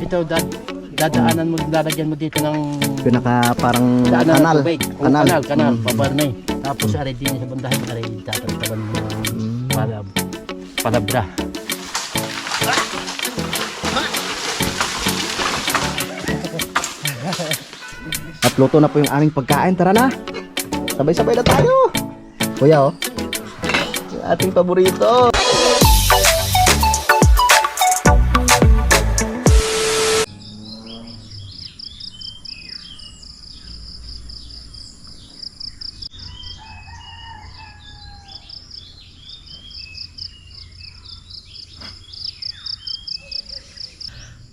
Ito, dadaanan mo, lalagyan mo dito ng Pinaka parang daanan kanal. ng tubig. O, Kanal. kanal, Mm. pabarnay. Tapos aray din sa bandahin, aray tatantaban mo para palabra. At luto na po yung aming pagkain. Tara na. Sabay-sabay na tayo. Kuya, oh. Yung ating paborito.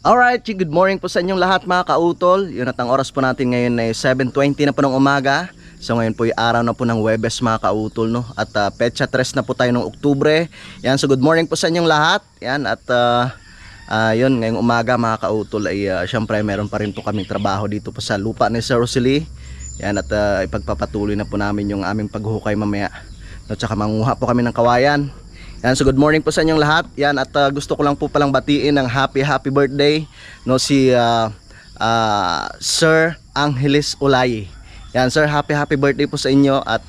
Alright, good morning po sa inyong lahat mga kautol. Yun at ang oras po natin ngayon ay 7:20 na po ng umaga. So ngayon po yung araw na po ng Huwebes mga kautol, no? At petsa 3 na po tayo ng Oktubre. Yan, so good morning po sa inyong lahat. Yan, at yun, ngayong umaga mga kautol ay syempre meron pa rin po kaming trabaho dito po sa lupa ni Sir Rosely. Yan, at ipagpapatuloy na po namin yung aming paghukay mamaya. At saka manguha po kami ng kawayan. Yan, so good morning po sa inyong lahat. Yan, at gusto ko lang po palang batiin ng happy birthday no si Sir Angeles Olay. Yan sir, happy birthday po sa inyo at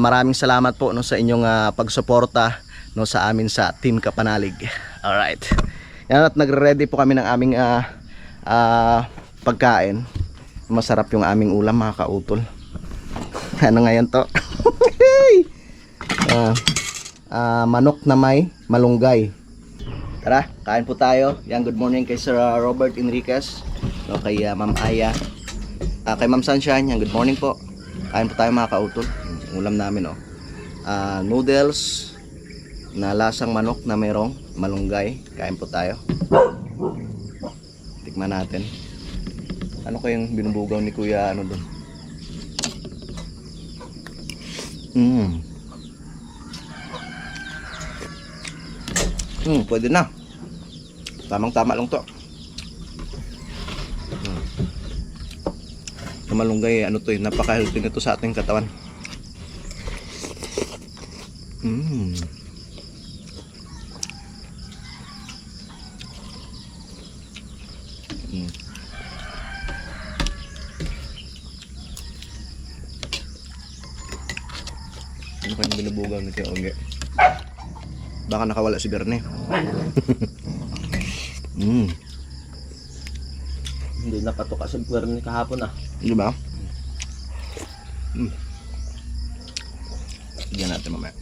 maraming salamat po no sa inyong pagsuporta no sa amin sa Team Kapanalig. All right. Yan, at nagre-ready po kami ng aming pagkain. Masarap yung aming ulam mga kautol. Ano ngayon to? Manok na may malunggay. Tara, kain po tayo. Yan, good morning kay Sir Robert Enriquez, no, kay Ma'am Aya, kay Ma'am Sunshine. Yan, good morning po. Kain po tayo mga kautol. Ulam namin, oh. Noodles na lasang manok na merong malunggay. Kain po tayo. Tikman natin. Ano kayong binubugaw ni Kuya ano doon? Pwede na. Tamang-tama lang to. Malunggay, ano to, napaka-healthy nito sa ating katawan. Ano kayong binubugaw ni Kuya Ongge? Baka nakawala si Berne. Hindi napatuka sa Berne kahapon ah. Di ba? Bigyan natin mamaya.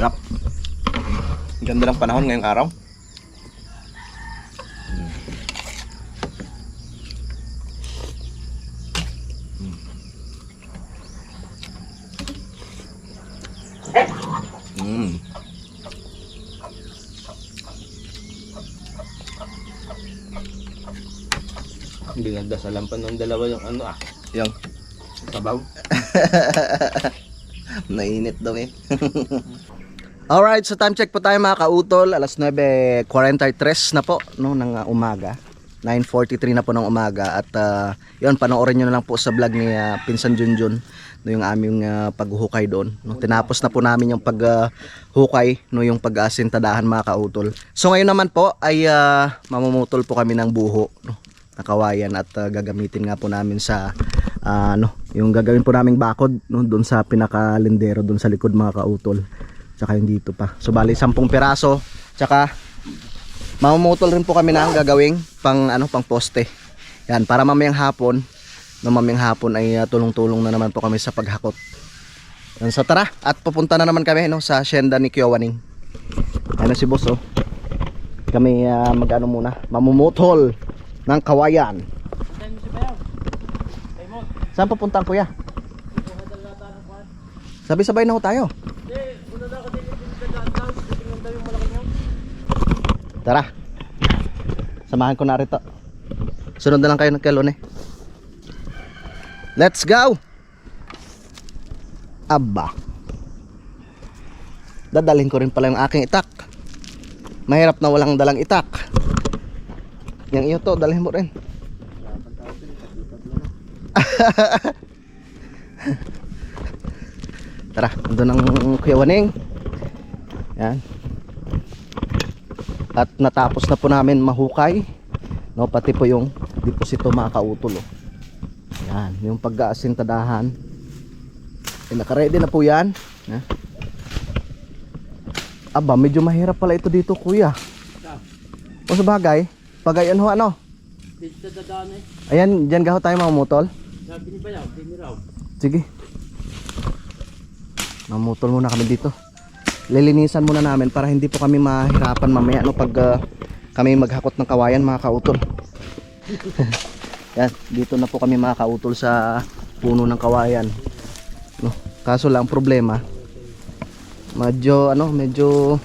Sarap. Ganda ng panahon ngayong araw. Binagdasalan pa ng dalawa yung ano ah. Yung Sabaw. nainit daw eh. Alright, so time check po tayo mga kautol. Alas 9:43 na po no, ng umaga. 9:43 na po ng umaga. At yun, panoorin nyo na lang po sa vlog ni Pinsan Junjun no, yung aming paghuhukay doon no. Tinapos na po namin yung paghukay no, yung pag-asintadahan mga kautol. So ngayon naman po ay mamumutol po kami ng buho no, na kawayan at gagamitin nga po namin sa yung gagawin po naming bakod no, doon sa pinakalindero doon sa likod mga kautol. Tsaka yung dito pa. So bali 10 piraso. Tsaka mamumutol rin po kami na ang gagawing pang poste. Yan, para mamayang hapon ay tulong-tulong na naman po kami sa paghakot. Yan, so tara, at pupunta na naman kami no sa hacienda ni Kyowaning. Ano si boss oh. Kami muna, mamumutol ng kawayan. Saan papunta kuya? Sabay-sabay na ho tayo. Tara. Samahan ko na rito. Sunod na lang kayo ng kelon eh. Let's go. Aba. Dadalhin ko rin pala yung aking itak. Mahirap na walang dalang itak. Yang iyo to, dalhin mo rin. Tara, doon ang Kuya Waning. Yan. At natapos na po namin mahukay, no, pati po yung deposito mga kautol, oh. Yan, yung pag-aasintadahan. Naka-ready na po yan. Ha? Aba, medyo mahirap pala ito dito, kuya. O sa bagay, pagayan ho ano? Dito dadaan eh. Ayan, dyan gaho tayo mamutol. Sabi ni Bayaw, hindi raw. Sige. Mamutol muna kami dito. Lilinisan muna namin para hindi po kami mahirapan mamaya, no, pag kami maghakot ng kawayan mga kautol. Yan, dito na po kami mga kautol sa puno ng kawayan, no. Kaso lang problema, medyo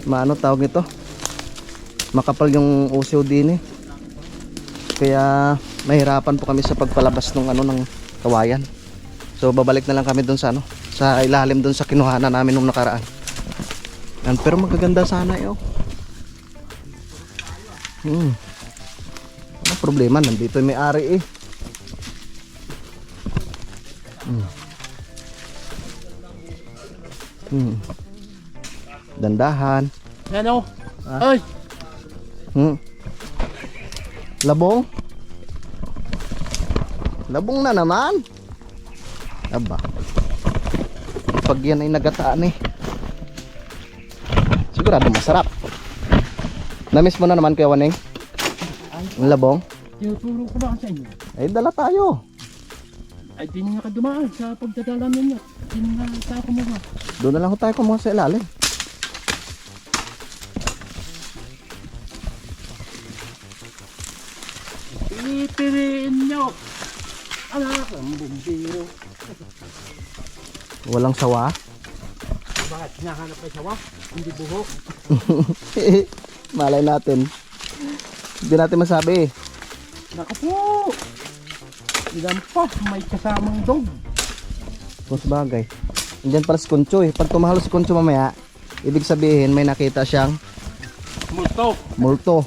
maano tawag nito, makapal yung uso din eh. Kaya mahirapan po kami sa pagpalabas ng kawayan. So babalik na lang kami doon sa sa ilalim doon sa kinuhanan namin nung nakaraan. Yan, pero magaganda sana eh, oh. Ano problema, nandito yung may-ari eh. Dandahan. Yan o. Ah. Ay! Labong? Labong na naman. Aba, pag yan ay nagataan eh, sigurado masarap. Namiss mo na naman Kuya Waning ang labong? Tinuturo ko lang sa inyo. Ay dala tayo. Ay di nga ka dumaan sa pagdadala ninyo. Di nga tayo kumuha. Doon na lang ho tayo kumuha sa ilalim. Pipiriin nyo. Anak ang bumbiro. Walang sawa. Bakit hinahanap ay sawa? Hindi buhok. Malay natin. Hindi natin masabi. Naku po. Ilan pa, may kasamang dog. Kung sabagay. Andyan pala si Concho eh. Pag tumahalo si Concho mamaya, ibig sabihin may nakita siyang Multo. multo.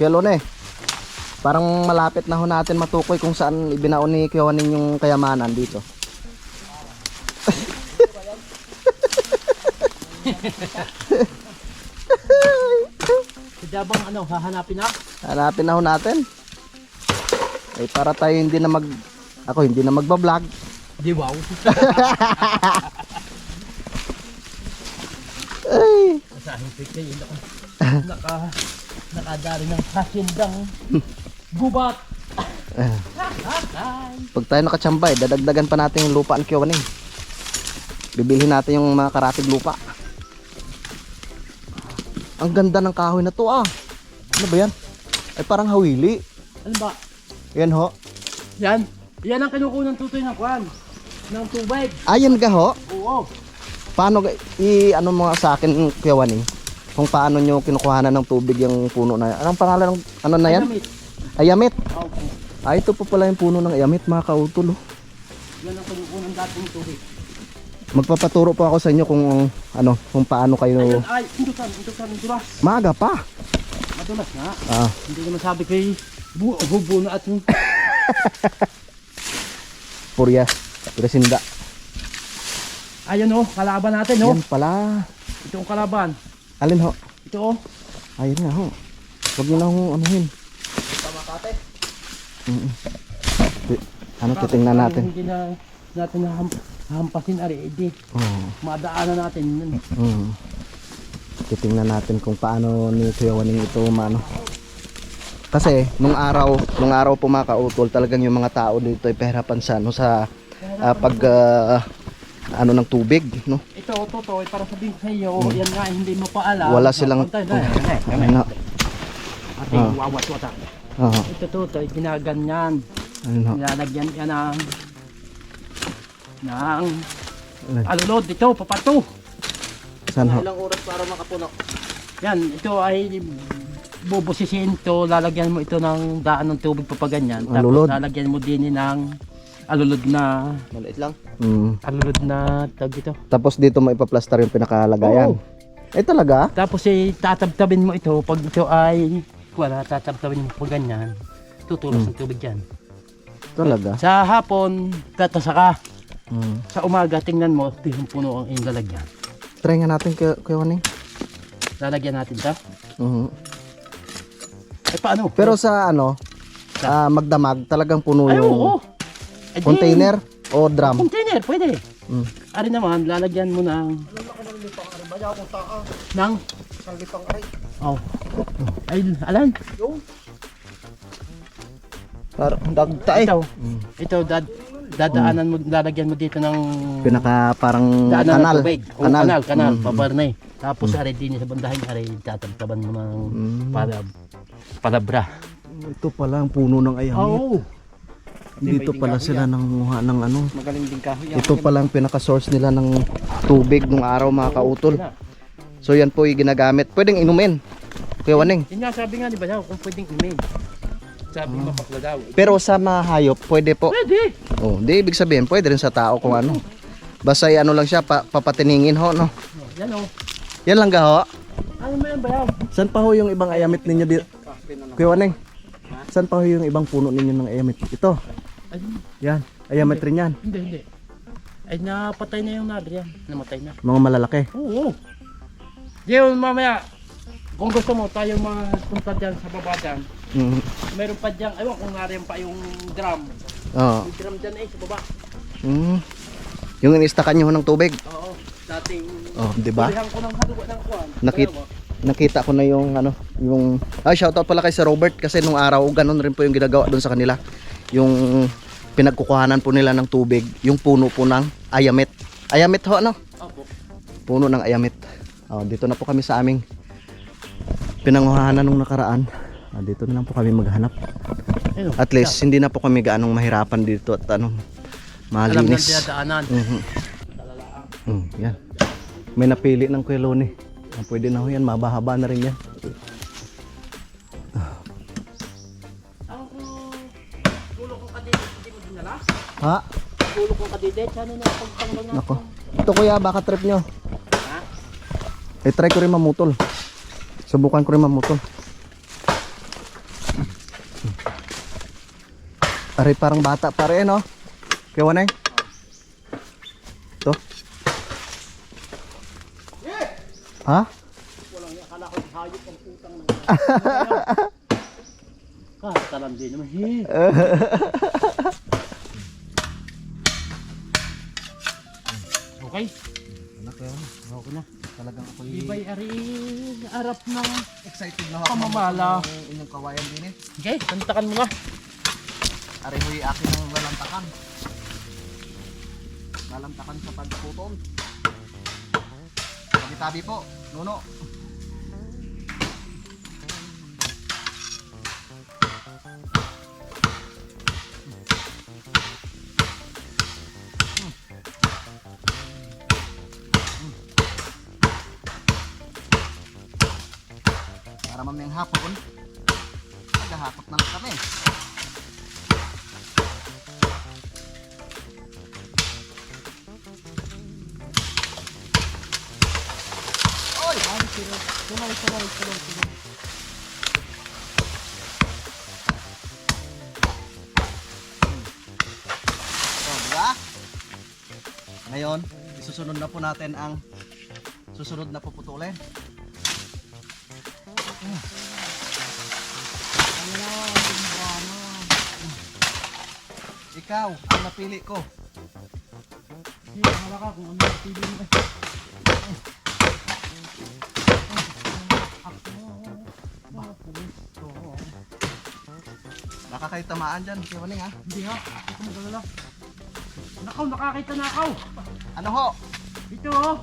Kaya Lone, parang malapit na ho natin matukoy kung saan ibinaon ni Kuya Waning yung kayamanan dito. Kaya bang hahanapin na? Hanapin na ho natin. Eh para tayo hindi na magbablog. Di wow. Ay. Sa hipik na yun ako. Nakadari ng kasindang gubat. Pag tayo nakatsambay, dadagdagan pa natin yung lupa ni Kuya Waning. Bibilhin natin yung mga karatig lupa. Ang ganda ng kahoy na to ah. Ano ba yan? Ay parang hawili. Ano ba? Yan ho. Yan. Yan ang kinukunan tutoy ng kwan. Ng tubig. Ayan ga ho. Oo. Paano ano mo nga sa akin Kuya Waning? Kung paano nyo kinukuhanan ng tubig yung puno na yan. Anong pangalan ng ano na yan? Ayamit. Ayamit. Okay. Ay ito po pala yung puno ng ayamit mga kautol. Yan ang kinukunan dating tubig. Magpapaturo po ako sa inyo kung paano kayo. Ayun ay, indukan, dulas. Maaga pa. Madulas nga. Ah. Hindi naman sabi kay hubo na at Purya. Presinda. Ayun oh, kalaban natin oh. Yan pala. Ito ang kalaban. Alin ho? Ito oh. Ayun nga ho. Huwag nyo na ho anuhin. Pamakate. Titingnan natin. Hindi na natin hampasin ari edi. Madaanan natin yun. Titingnan natin kung paano ni Kuya Waning ito Kasi nung araw po mga kautol, talagang yung mga tao dito ay pahirapan sa ng tubig, no? Ito totoo para sabihin sa iyo, yan nga hindi mo pa alam. Wala silang ating wawat-wata. Ito totoo, ginaganyan. Nilalagyan yan ng alulod dito, papato. Saan ho? Ilang oras para makapuno. Yan, ito ay bubusisin to, lalagyan mo ito ng daan ng tubig papaganyan. Alulod. Tapos lalagyan mo din ng alulod na maliit lang. alulod na tag ito. Tapos dito maipaplastar yung pinakalagayan. Eh talaga? Tapos tatabtabin mo ito. Pag ito ay wala, tatabtabin mo po ganyan. Tutulos ng tubig yan. Talaga? Sa hapon, tatasa ka. Mm. Sa umaga, tingnan mo, yung puno ang iyong lalagyan. Try nga natin kay Waning. Lalagyan natin ito. Mhm. Ay paano? Pero sa ano, magdamag, talagang puno Ay, yung oo. Ay, di, container o drum. Container, pwede. Mm. Ari naman, lalagyan mo ng... Nang? Oh. Ay, alan? Parang dagta eh. Ito, dadaanan mo, lalagyan mo dito ng... Pinaka parang daanan kanal. ng tubig. O, kanal, pabarnay. Tapos ari din sa bandahin, ari tatabtaban mo ng palabra. Ito pala ang puno ng ayami. Oo. Dito pala sila nanguha ng ano. Magaling din kahoy. Ito pala ang pinaka-source nila ng tubig nung araw mga kautol. So yan po yung ginagamit. Pwedeng inumin. Kuya Waning. Yun nga, sabi nga ni Bayaw, kung pwedeng imin. Sabi mapakla daw. Pero sa mga hayop, pwede po. Pwede. Oh, di ibig sabihin, pwede rin sa tao kung ano. Basta ano lang siya, papatiningin ho, no? Yan o. Yan lang ga ho. Ano mo yan, Bayaw? Saan pa ho yung ibang ayamit ninyo dito? Kuya Waning. Saan pa ho yung ibang puno ninyo ng ayamit? Ito. Ay, Yan. Ayamit rin yan. hindi. Ay, napatay na yung nadir yan. Namatay na. Mga malalaki. Oo. Diyon, mamaya, kung gusto mo, tayo punta dyan sa baba dyan. Mhm. Meron pa dyan, ayun, kung narin pa yung drum. Oo. Yung drum dyan sa baba. Mm. Yung inistakan nyo ho ng tubig. Oo. Dating, Oh, di ba? kulihan ko ng haluwa ng kuwan. Nakita ko na yung ano, yung shoutout pala kay Sir Robert kasi nung araw ganun rin po yung ginagawa doon sa kanila. Yung pinagkukuhanan po nila ng tubig, yung puno po ng ayamit. Ayamit ho ano? Opo. Puno ng ayamit. Oh, dito na po kami sa aming pinanguhanan nung nakaraan. Dito na lang po kami maghanap. Ayun, At least hindi na po kami gaanong mahirapan dito at ano, alam ng malinis. dinadaanan. Yan. May napili ng Kuya Loni. Pwede na ho yan, mabahaba na rin yan. Ang pulo kong kadidit, hindi mo dinala? Ha? Pulo kong kadidit, sana na pagtanggal na. Nako. Ito kuya, baka trip nyo. Ha? Try ko rin mamutol. Subukan ko rin mamutol. Aray, parang bata pa rin, no? Kaya Wanay? Ito. Ha? Walang akala ko hayop ang putang na. Talam din naman. Okay. Okay na. Talagang ako Ibay ari arap ng excited na pamamala. Inyong kawayan din eh. Okay, tantakan mo na. Ari ho'y akin ng lalantakan. Lalantakan sa pagputol. Tabi-tabi po, Nuno. Para mamayang hapon, maghahakot na lang kami. Tuloy. So, diba? Ngayon, isusunod na po natin ang susunod na puputulin. Ikaw, ang napili ko. Hindi, hala ka kung ano yung pili mo. Baka kayo tamaan dyan, si Waning ha? Hindi ha, ito magalala. Nakaw, nakakita na ako. Ano ho? Ito oh.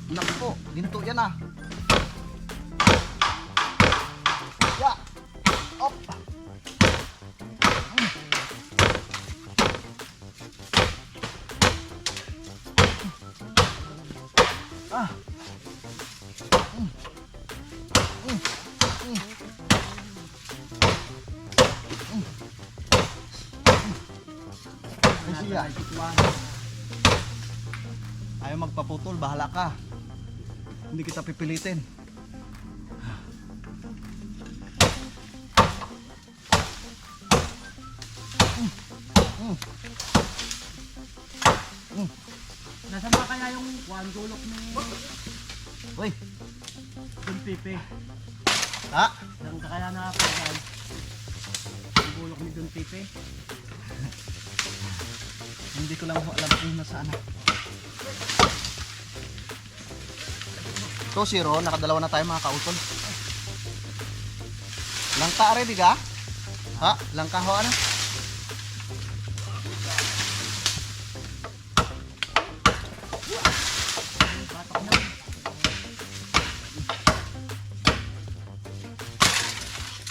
Naku po, ginto yan ah. Ya! Op! Ah! Ayaw Ayaw magpaputol, bahala ka. Hindi kita pipilitin. Nasaan ba kaya yung gulok ni Uy, Don Pipe? ha? Saan ka kaya nakapagan? Yung gulok ni Don Pipe? Hindi ko lang alam kung nasaan. So, zero, nakadalawa na tayo mga kautol. Langka ready ka? Ha? Langka ho ano? Batok na.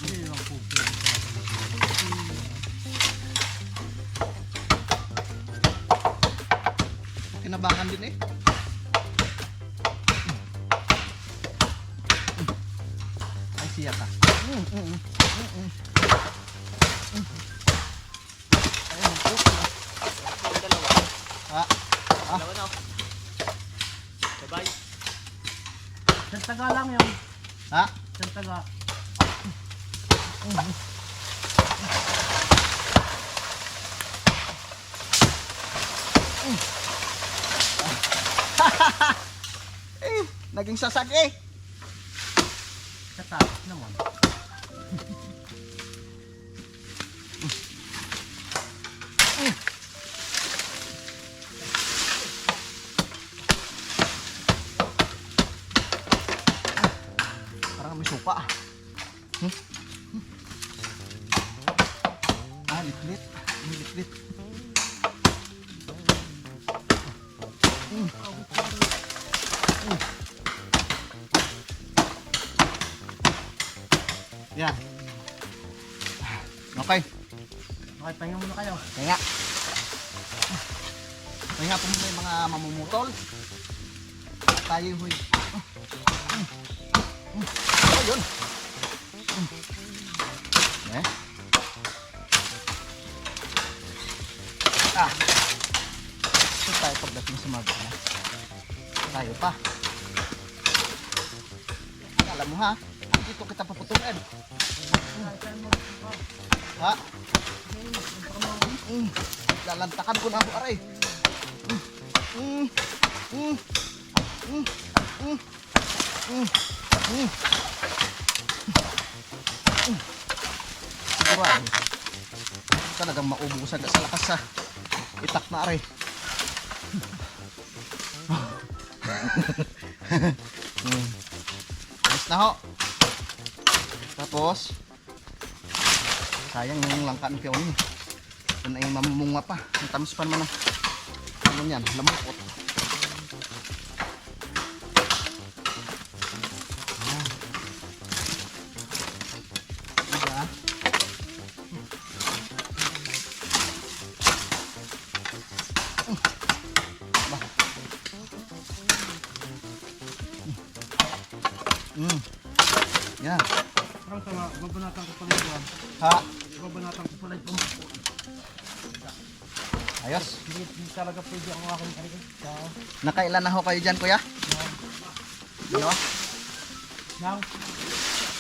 Hindi lang po. Kinabakan din eh. Ay siya ka. Ayun, ha? Dalawa na. Sabay. Saan taga lang yun? Ha? Saan taga? Naging sasag eh. Sa taas naman. Parang may supa. Ah, litlit. May litlit. Yan. Okay. Okay, pahinga muna kayo. Kaya. Kaya po muna yung mga mamumutol. Tayo huy. Ayun. Eh. Ah. Ito tayo pagdating sa mga gana. Tayo pa. Alam mo ha, dito kita paputulin. Ha? Lalantakan ko na ako aray. Siguro ay talagang maubusan ka sa lakas sa itak na aray. Ayos na ho. Tapos sayang yung langka ng pion eh. Yun ay mamumunga pa. Ang tamis pa naman ng ano yan, lamukot. Ayan. Diba? Ba. Yan. Parang sama, babanatan ko pala ito. Ha? Babanatan ko pala ito. Ayos. Hindi talaga pwede ako aking karigay. Nakailan na ho kayo dyan, kuya? Dalawa? Nang,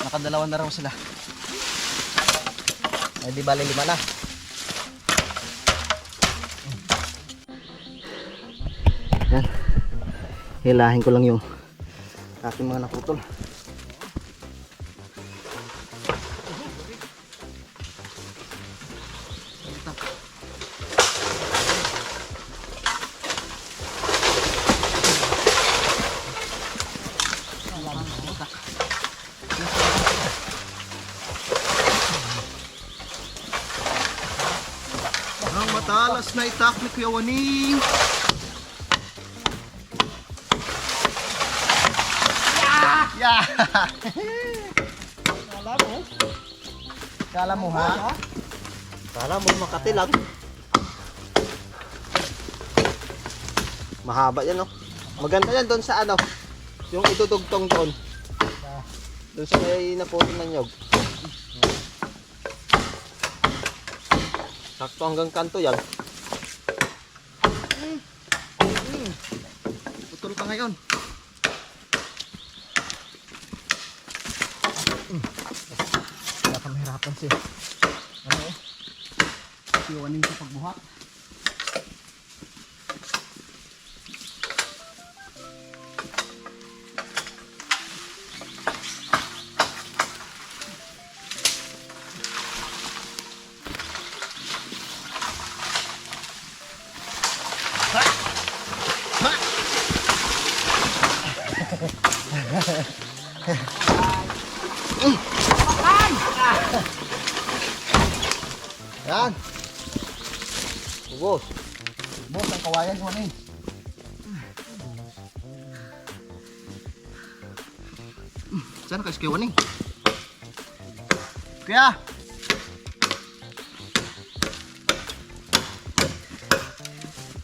Nakadalawa na raw sila. Ay, di bali 5 na. Yan. Hilahin ko lang yung aking mga naputol. Ang matalas na itak ni Kuya Waning. Yeah! Kala mo ha? Kala mo makatilag. Mahaba yan oh. Maganda yan doon sa ano. Yung itutugtong doon. Doon sa may naputol ng nyog. Sakto hanggang kanto yan. pa ngayon. Wala ka mahirapan siya. Ano eh? Siwanin sa pagbuhat. Yan. Bubos. Bubos ang kawayan mo rin. Saan ka iskiwan eh? Kuya!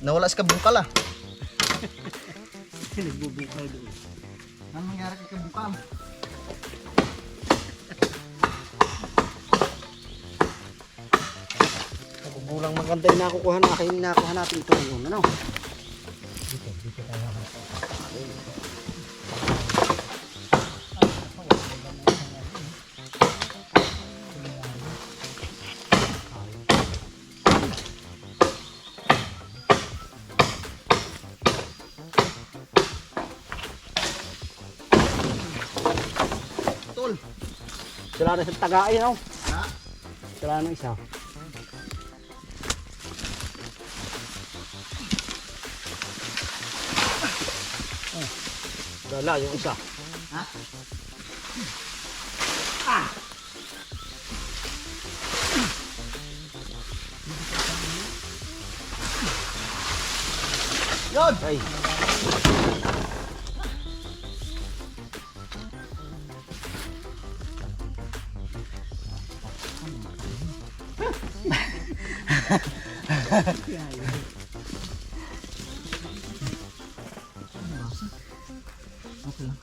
Nawala sa kabungkal ah. Nagbubukal doon. Ano nangyari kay kabungkal? Bulang maganda yung nakukuha na akin, nakuha natin ito ngayon, ano? Dito tayo. Tol. Sila na sa tagaay, no? Ha? Sila na isa. Wala yung isa. Ha? Yun! Ay, Okay lang.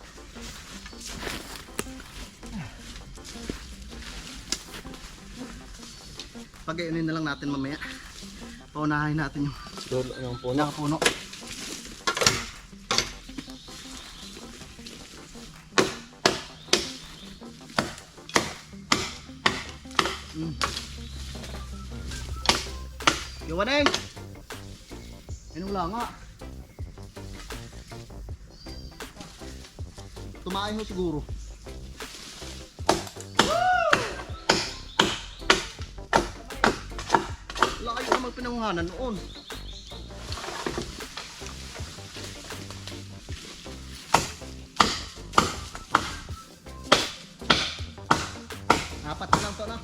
Pag-iinin na lang natin mamaya. Paunahin natin yung dulo ng puno. nakapuno. Gawaneng! Yan wala nga. Tumaay ho siguro. Wala kayo namang pinanguhanan noon. Apat na lang to na.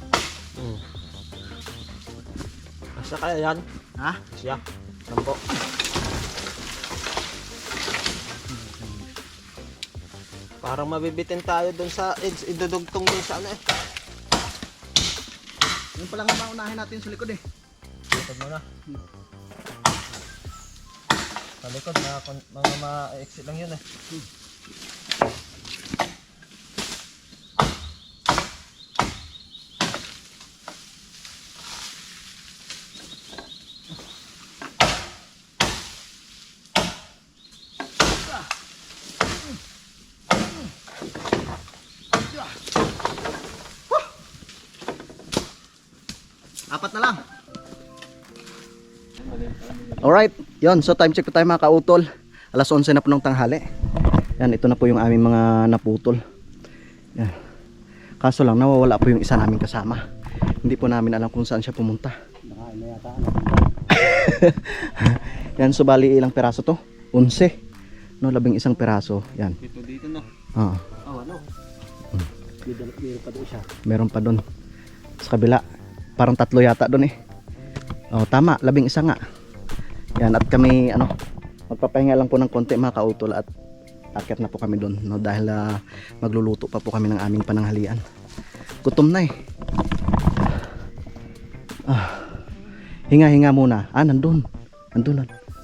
Asa kaya yan? Ha? Siya. Sampo. Parang mabibitin tayo dun sa edge, idudugtong dun sa ano eh. Yung palang maunahin natin sa likod eh. Likod mo na. Sa likod, mga ma-exit lang yun eh. Apat na lang. Alright, yon. So time check po tayo mga kautol. Alas 11 na po ng tanghali. Yan, ito na po yung aming mga naputol. Yan. Kaso lang, nawawala po yung isa naming kasama. Hindi po namin alam kung saan siya pumunta. Nakain na yata. Yan, so bali ilang peraso to? 11. No, 11 peraso. Yan. Dito dito no. Ah, Oh, ano? Meron pa doon siya. meron pa doon. Sa kabila. Parang 3 yata doon eh. Oh, tama, 11 nga. Yan, at kami magpapahinga lang po ng konti mga kautol at akyat na po kami doon, no, dahil magluluto pa po kami ng aming pananghalian. Gutom na eh. Hinga-hinga muna. Nandun.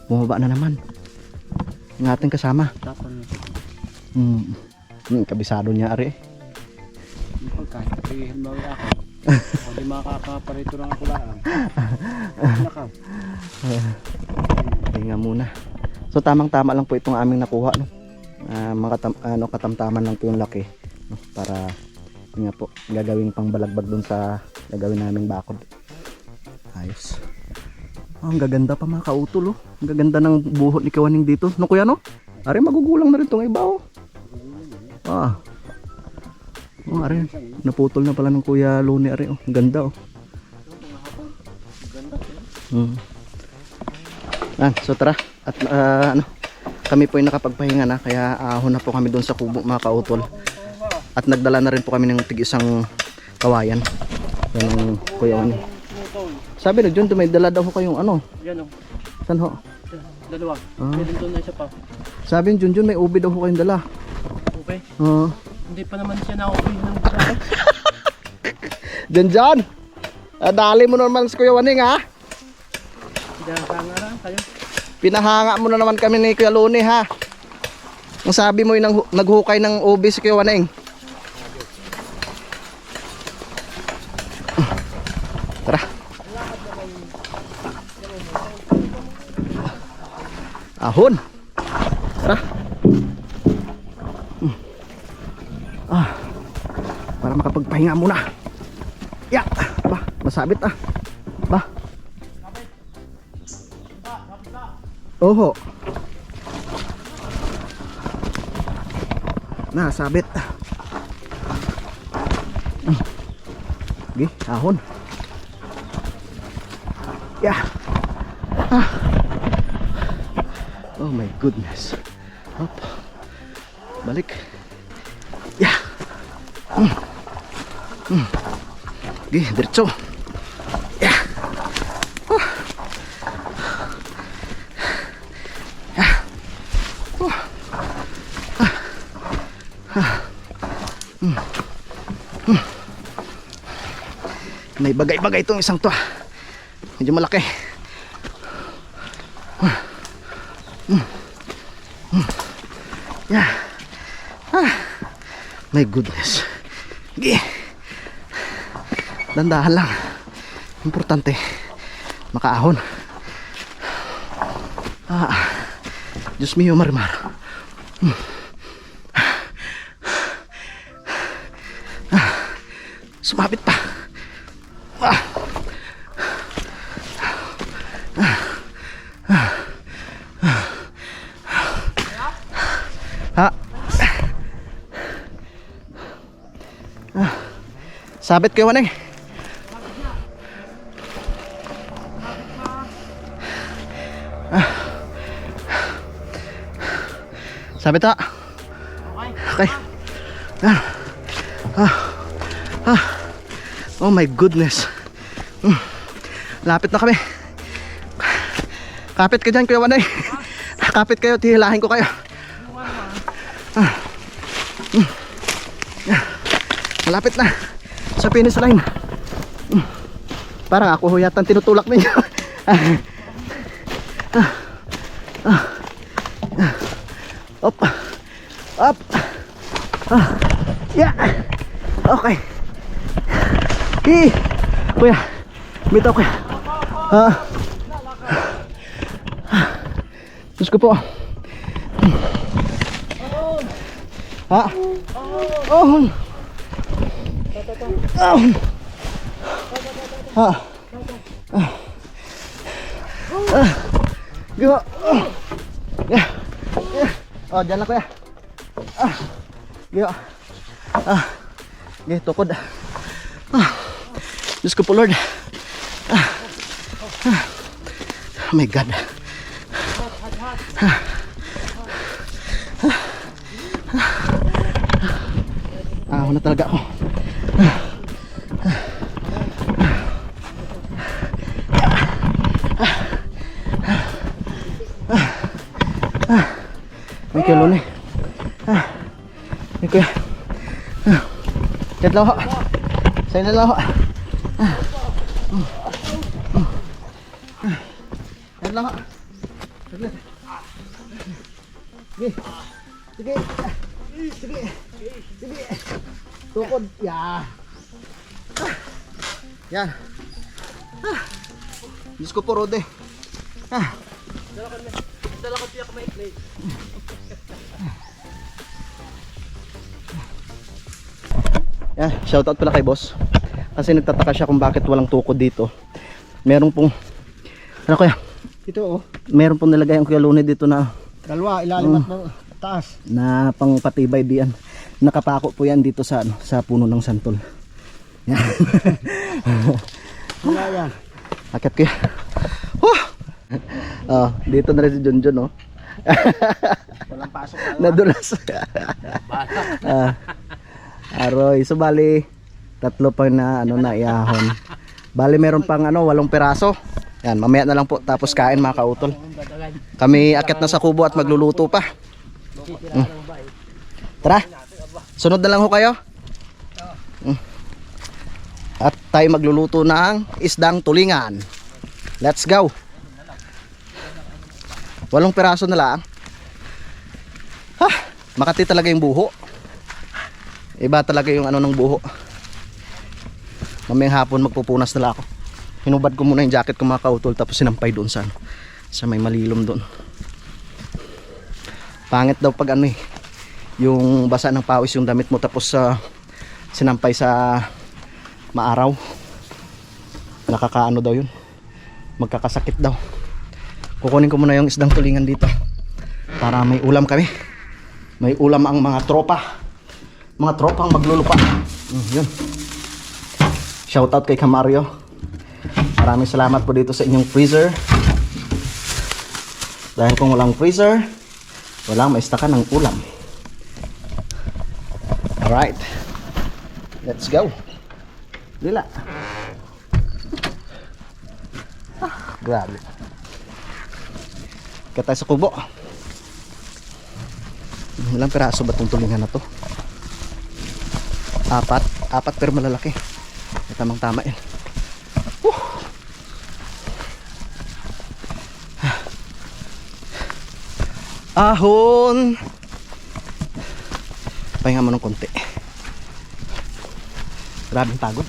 Bumaba na naman. Ang ating kasama. Tapon Kabisado niya ari eh. yung pagkain. Kapihin mo ako. O di makakaparito lang ako lang. Nakaw. Hinga muna. So tamang-tama lang po itong aming nakuha, no. Katamtaman lang po yung laki, no? Para yun nga po, gagawing pangbalagbag dun sa gagawin naming bakod. Ayos. Ang gaganda pa mga kautol, oh. Ang gaganda ng buhok ni Kawaning dito, no kuya, no? Ari, magugulang na rin itong iba, oh. Ari, naputol na pala ng Kuya Luni, ari, oh. Ang ganda, oh. So tara, at kami po ay nakapagpahinga na, kaya ahon na po kami doon sa kubo mga kautol. At nagdala na rin po kami ng tig-isang kawayan. Yan ang Kuya Wani. Sabi na John, may dala daw ko kayong ano. Yan, oh. Saan ho? Dalawa. Pwede doon na isa pa. Sabi ni Junjun, may ube daw ko kayong dala. Ube? Oo. Hindi pa naman siya na-ube ng dalawa. Junjun! Dali mo naman si Kuya Waning, ha? Pinahanga lang kayo. Pinahanga mo na naman kami ni Kuya Luni, ha? Ang sabi mo yung naghukay ng ube si Kuya Waning. Tara. Ahon. Tara. Para makapagpahinga muna. Ya, ba, masabit ah. Ba. Oho. Nah, sabit. Gih, ahon. Ya. Oh my goodness. Hop. Balik. Ya. Gih, diretso. Ya. Ya. May bagay-bagay itong isang to. Medyo malaki. Yeah. My goodness. Sige. Dandahan lang. Importante makaahon. Diyos mio, Marimar. Sumabit pa. Sabit kayo, Waneng. Sabit ha. Okay. Oh my goodness. Lapit na kami. Kapit ka dyan, Kuya Waneng. Kapit kayo, tihilahin ko kayo. Malapit na sa finish line. Parang ako yata tinutulak ninyo. Up. Up. Yeah. Okay. Kuya, bitaw kuya. Diyos ko po. Go. Oh, dyan lang kuya. Go. Okay, tukod. Diyos ko po, Lord. Oh my God. Ahon na talaga ako. May kuya Luni. May kuya. Diyan lang ho. Sa'yo na lang ho. Diyan lang ho. Sige. Sige. Sige. Sige. Tukod. Yeah. Yan. Diyos ko po, Rode. Dala ko tiyak maikli. Yan, shoutout pala kay boss. Kasi nagtataka siya kung bakit walang tukod dito. Meron pong, ano kaya? Ito oh. Meron pong nilagay ang Kuya Luni dito na Dalawa, ilalim at taas. na pangpatibay diyan. Nakapako po yan dito sa ano, sa puno ng santol. Yan. Wala yan. Akit ko yan. Oh, dito na rin si Junjun, oh. Walang pasok Nadulas. Aroy, so bali tatlo pa na ano na iahon. Bali meron pang ano 8 piraso. Yan, mamaya na lang po tapos kain mga kautol. Kami akit na sa kubo at magluluto pa. Tara. Sunod na lang ho kayo. At tayo magluluto ng isdang tulingan. Let's go. 8 piraso na lang. Makati talaga yung buho. Iba talaga yung ano ng buho. Mamayang hapon magpupunas na lang ako. Hinubad ko muna yung jacket ko mga kautol tapos sinampay doon sa may malilom doon. Pangit daw pag ano eh, yung basa ng pawis yung damit mo tapos sinampay sa maaraw. Nakakaano daw yun. Magkakasakit daw. Kukunin ko muna yung isdang tulingan dito para may ulam kami. May ulam ang mga tropa. Mga tropang maglulupa. Yun. Shoutout kay Camario. Maraming salamat po dito sa inyong freezer. Dahil kung walang freezer, walang maistakan ng ulam. Alright. Let's go. Lila. Grabe. Kaya tayo sa kubo. Ilang piraso ba itong tulingan na to? 4 pero malalaki. Tamang tama yan. Ahon. Pahinga mo ng konti. Grabing pagod.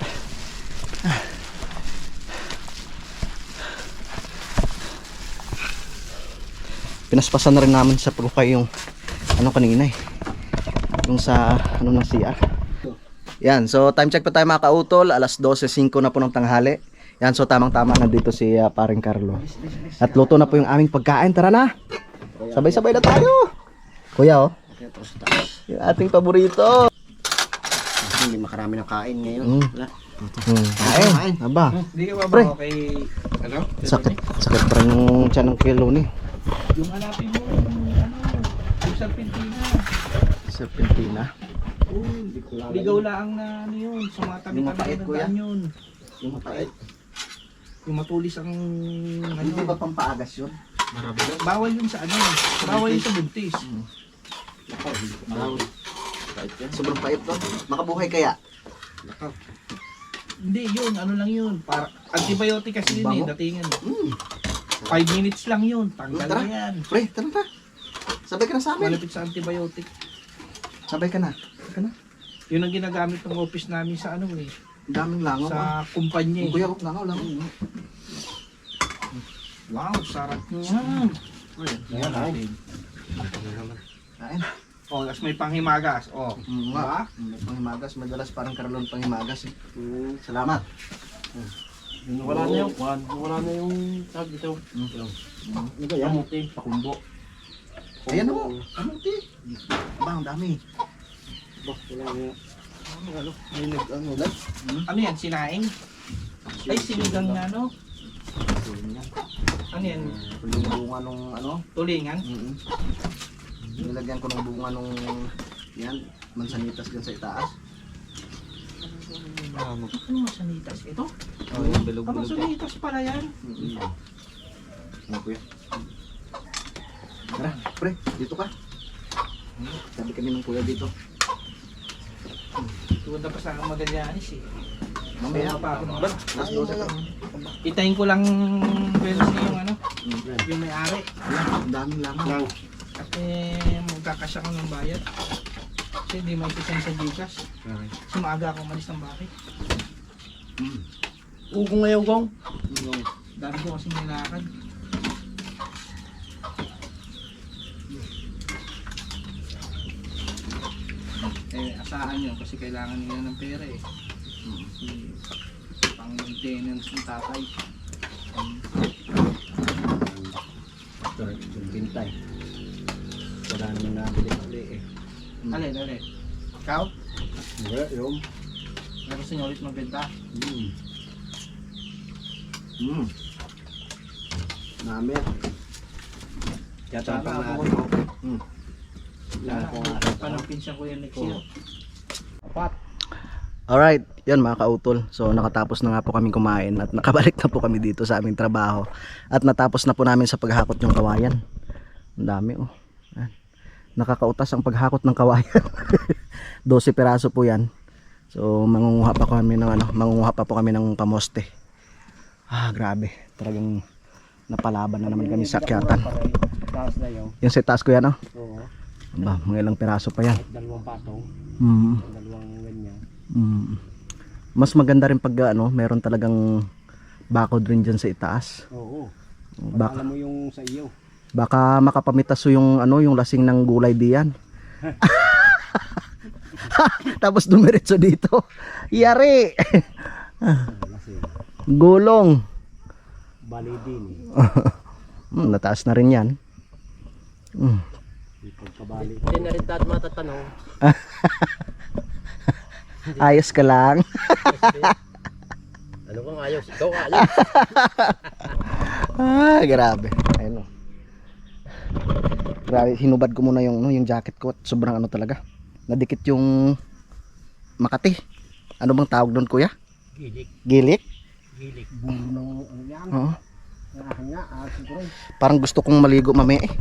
Pinaspasan na rin namin sa prukay yung ano kanina eh. Yung sa ano ng CR. Yan, so time check pa tayo mga kautol. Alas 12:05 na po ng tanghali. Yan, so tamang-tama nandito si paring Carlo. At luto na po yung aming pagkain. Tara na. Sabay-sabay na tayo. Kuya, oh. Yung ating paborito. Hindi makarami ng kain ngayon. Kain. Aba. Hindi ka ba Pre. okay? Ano? Sakit pa rin yung tiyan ng kilo ni. Yung hanapin mo, yung serpentina. Serpentina. Ligaw lang na ano yun, sa mga Yung mapait, tabi-tabi ng kuya? daan yun. Yung mapait. Yung matulis ang ano. Hindi ba pampaagas yun? Bawal yun sa ano, bawal yun sa buntis. Sobrang pait to. Makabuhay kaya? Hindi yun, ano lang yun. Para antibiotic kasi yun eh, Bango? datingan. 5 minutes lang yun, tanggal Tara. na yan. Pre, tara na. Sabay ka na sa amin. Malapit sa antibiotic. Sabay ka na. Sabay ka na. Yun ang ginagamit ng office namin sa ano eh, Ang daming langaw. sa kumpanya eh. Kuya, langaw, langaw. Wow, sarap niyan. Ayan natin. Kain. Oh, tapos may panghimagas. Oh, Nga. May panghimagas. Madalas parang karalon panghimagas. Salamat. Wala na yung wala na yung tag dito. Ano ba yan? Kamuti, pakumbo. Ayan o. Kamuti. Ba, ang dami. May nag-ano lang. ano yan, sinaing? Ay, sinigang na ano? Ano yan? Yung bunga nung ano. Tulingan? Nilagyan ko ng bunga nung yan. Mansanitas dyan sa itaas. Ano masanitas? Ito? Oh, yung bilog-bilog. Masanitas pala yan. Ano po yan? Tara, pre, dito ka. Sabi kami ng kuya dito. Tuwad na pa sa Magallanes eh. Mamaya pa ako. Last 12 pa. Itayin ko lang Wednesday yung ano, yung may-ari. Ang daming langaw. Kasi magkakasya ko ng bayad. Kasi di may sisend sa Gcash. Kasi maaga ako umalis ng bahay. Ugong ngayon gong. Dami ko kasi nilakad. asahan nyo kasi kailangan nila ng pera eh. Pang maintenance ng tatay. Bintay. Wala naman nabili eh. Alin? Ikaw? Hindi, yung. Gusto nyo ulit magbenta? Namin. Kaya Sana tampang ako natin. Sana ako panapinsan ko yan next year. Apat. Alright, yan mga kautol. So nakatapos na nga po kami kumain at nakabalik na po kami dito sa aming trabaho. At natapos na po namin sa paghakot ng kawayan. Ang dami oh. Yan. Nakakautas ang paghakot ng kawayan. 12 piraso po yan. So mangunguha pa po kami ng pamoste. Grabe. Talagang napalaban na naman kami sa akyatan. Taas na yun. Yung sa taas ko yan oh. Oo. Aba, mga ilang piraso pa yan. Dalawang patong. Dalawang ganyan. Mas maganda rin pag meron talagang bakod rin dyan sa itaas. Oo. Baka, Alam mo yung sa iyo. baka makapamitaso yung yung lasing ng gulay diyan. Tapos dumiretso dito. Yari. Gulong. Bali din. Nataas na rin yan. Pagkabali. Hindi na rin tayo matatanong. Ayos ka lang. Ano kang ayos? Ikaw ayos. Grabe. Ayun. Grabe, hinubad ko muna yung jacket ko. Sobrang talaga. Nadikit yung Makati. Ano bang tawag doon, kuya? Gilik. Gilik? Gilik. Bulo ng yan. Oo. Nga, siguro. Parang gusto kong maligo mamaya eh.